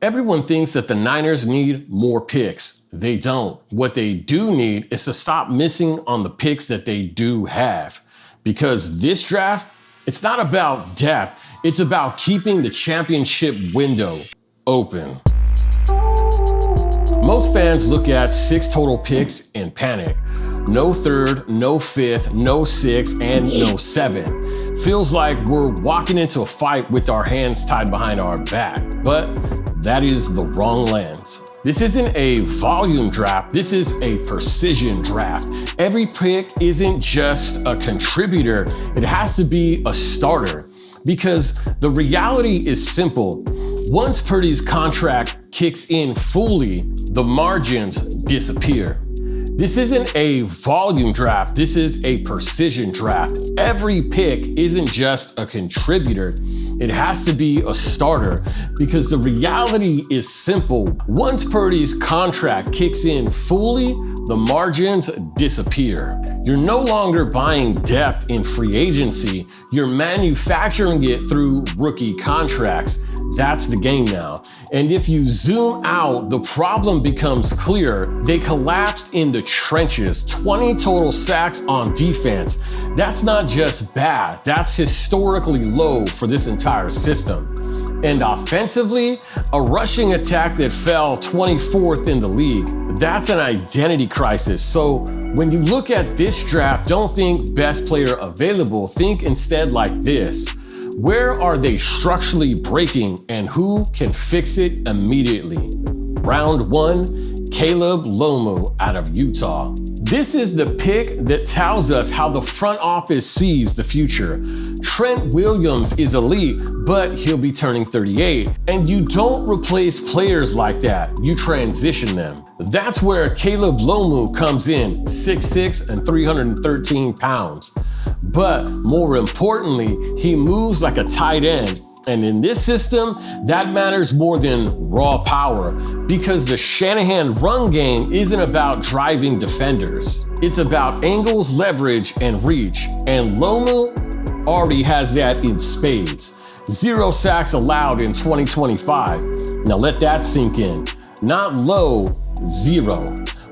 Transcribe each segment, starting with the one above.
Everyone thinks that the Niners need more picks. They don't. What they do need is to stop missing on the picks that they do have. Because this draft, it's not about depth. It's about keeping the championship window open. Most fans look at 6 total picks and panic. No 3rd, no 5th, no 6th, and no 7th. Feels like we're walking into a fight with our hands tied behind our back. But that is the wrong lens. This isn't a volume draft, this is a precision draft. Every pick isn't just a contributor, it has to be a starter. Because the reality is simple. Once Purdy's contract kicks in fully, the margins disappear. This isn't a volume draft, this is a precision draft. Every pick isn't just a contributor, it has to be a starter, because the reality is simple. Once Purdy's contract kicks in fully, the margins disappear. You're no longer buying depth in free agency, you're manufacturing it through rookie contracts. That's the game now. And if you zoom out, the problem becomes clear. They collapsed in the trenches, 20 total sacks on defense. That's not just bad, that's historically low for this entire system. And offensively, a rushing attack that fell 24th in the league. That's an identity crisis. So when you look at this draft, don't think best player available, think instead like this. Where are they structurally breaking and who can fix it immediately? Round 1, Caleb Lomu out of Utah. This is the pick that tells us how the front office sees the future. Trent Williams is elite, but he'll be turning 38. And you don't replace players like that, you transition them. That's where Caleb Lomu comes in, 6'6" and 313 pounds. But more importantly, he moves like a tight end. And in this system, that matters more than raw power, because the Shanahan run game isn't about driving defenders. It's about angles, leverage, and reach. And Lomu already has that in spades. 0 sacks allowed in 2025. Now let that sink in. Not low, 0.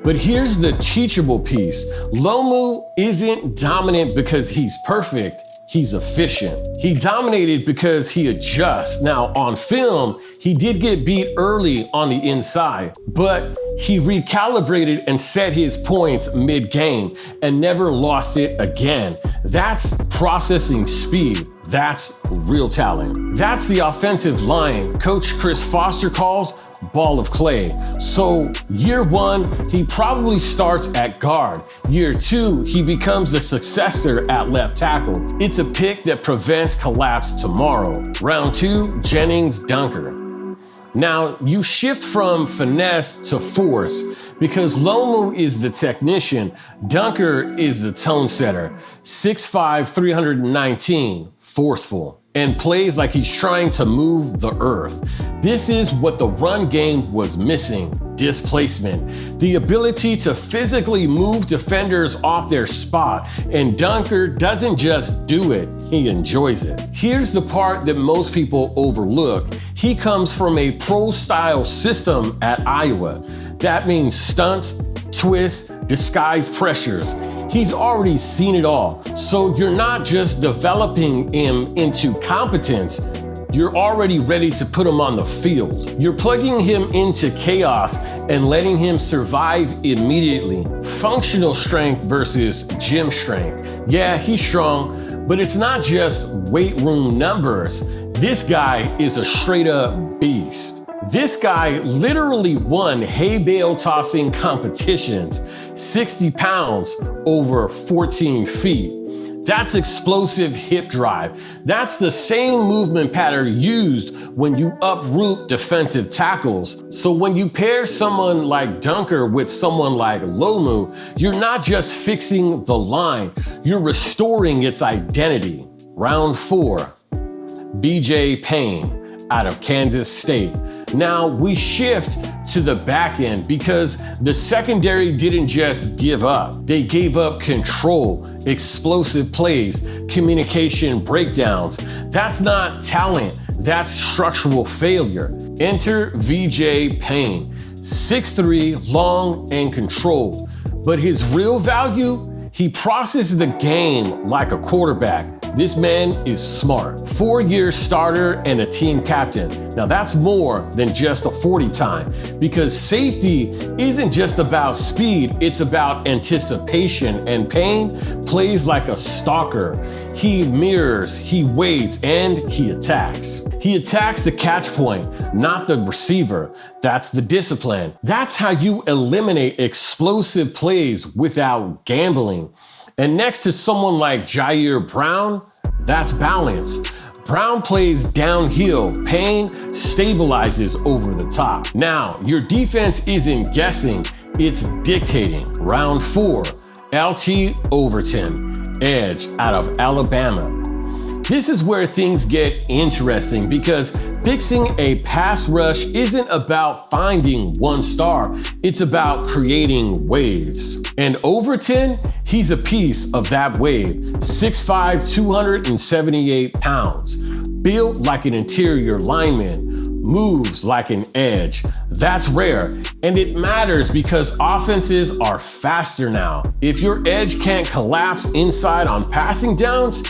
But here's the teachable piece. Lomu isn't dominant because he's perfect. He's efficient. He dominated because he adjusts. Now on film, he did get beat early on the inside, but he recalibrated and set his points mid-game and never lost it again. That's processing speed. That's real talent. That's the offensive line Coach Chris Foster calls ball of clay. So year 1, he probably starts at guard. Year 2, he becomes the successor at left tackle. It's a pick that prevents collapse tomorrow. Round 2, Jennings Dunker. Now you shift from finesse to force because Lomu is the technician, Dunker is the tone setter. 6'5", 319, forceful, and plays like he's trying to move the earth. This is what the run game was missing: displacement, the ability to physically move defenders off their spot. And Dunker doesn't just do it, he enjoys it. Here's the part that most people overlook. He comes from a pro-style system at Iowa. That means stunts, twists, disguise pressures. He's already seen it all. So you're not just developing him into competence, you're already ready to put him on the field. You're plugging him into chaos and letting him survive immediately. Functional strength versus gym strength. Yeah, he's strong, but it's not just weight room numbers. This guy is a straight up beast. This guy literally won hay bale tossing competitions, 60 pounds over 14 feet. That's explosive hip drive. That's the same movement pattern used when you uproot defensive tackles. So when you pair someone like Dunker with someone like Lomu, you're not just fixing the line, you're restoring its identity. Round 4, BJ Payne out of Kansas State. Now we shift to the back end because the secondary didn't just give up. They gave up control, explosive plays, communication breakdowns. That's not talent, that's structural failure. Enter VJ Payne, 6'3", long and controlled. But his real value? He processes the game like a quarterback. This man is smart. 4-year starter and a team captain. Now that's more than just a 40 time, because safety isn't just about speed, it's about anticipation, and Payne plays like a stalker. He mirrors, he waits, and he attacks. He attacks the catch point, not the receiver. That's the discipline. That's how you eliminate explosive plays without gambling. And next to someone like Jair Brown, that's balance. Brown plays downhill, Payne stabilizes over the top. Now, your defense isn't guessing, it's dictating. Round 4, LT Overton, edge out of Alabama. This is where things get interesting, because fixing a pass rush isn't about finding one star, it's about creating waves. And Overton, he's a piece of that wave. 6'5", 278 pounds, built like an interior lineman, moves like an edge. That's rare, and it matters because offenses are faster now. If your edge can't collapse inside on passing downs,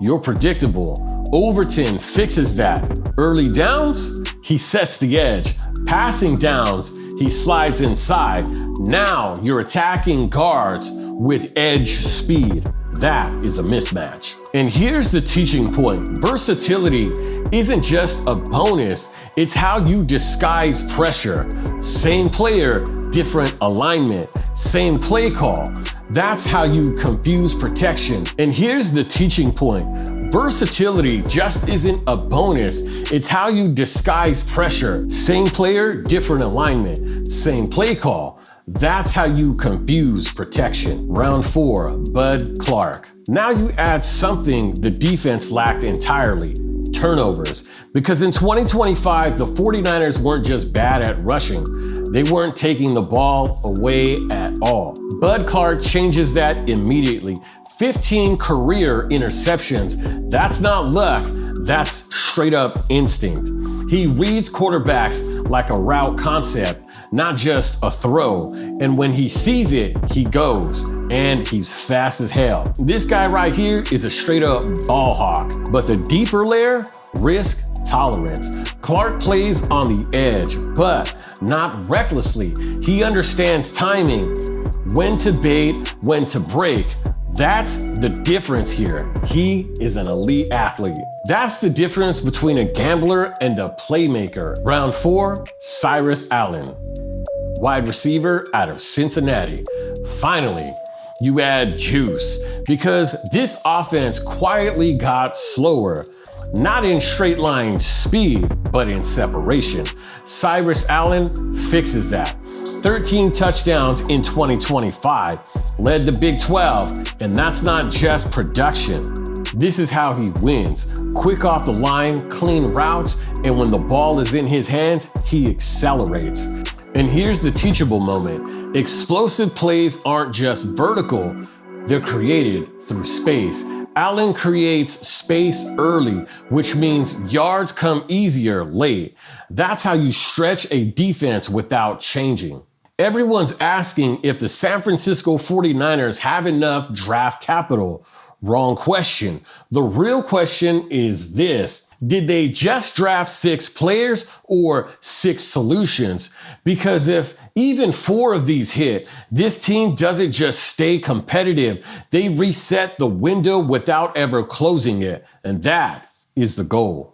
you're predictable. Overton fixes that. Early downs, he sets the edge. Passing downs, he slides inside. Now you're attacking guards with edge speed. That is a mismatch. And here's the teaching point. Versatility isn't just a bonus, it's how you disguise pressure. Same player, different alignment. Same play call. That's how you confuse protection. And here's the teaching point. Versatility just isn't a bonus, it's how you disguise pressure. Same player, different alignment. Same play call. That's how you confuse protection. Round 4, Bud Clark. Now you add something the defense lacked entirely: turnovers. Because in 2025, the 49ers weren't just bad at rushing, they weren't taking the ball away at all. Bud Clark changes that immediately. 15 career interceptions. That's not luck, that's straight up instinct. He reads quarterbacks like a route concept, not just a throw. And when he sees it, he goes. And he's fast as hell. This guy right here is a straight up ball hawk. But the deeper layer, risk tolerance. Clark plays on the edge, but not recklessly. He understands timing, when to bait, when to break. That's the difference here. He is an elite athlete. That's the difference between a gambler and a playmaker. Round 4, Cyrus Allen, wide receiver out of Cincinnati. Finally, you add juice, because this offense quietly got slower. Not in straight line speed, but in separation. Cyrus Allen fixes that. 13 touchdowns in 2025, led the Big 12, and that's not just production. This is how he wins. Quick off the line, clean routes, and when the ball is in his hands, he accelerates. And here's the teachable moment. Explosive plays aren't just vertical, they're created through space. Allen creates space early, which means yards come easier late. That's how you stretch a defense without changing. Everyone's asking if the San Francisco 49ers have enough draft capital. Wrong question. The real question is this: did they just draft 6 players or 6 solutions? Because if even 4 of these hit, this team doesn't just stay competitive, they reset the window without ever closing it. And that is the goal.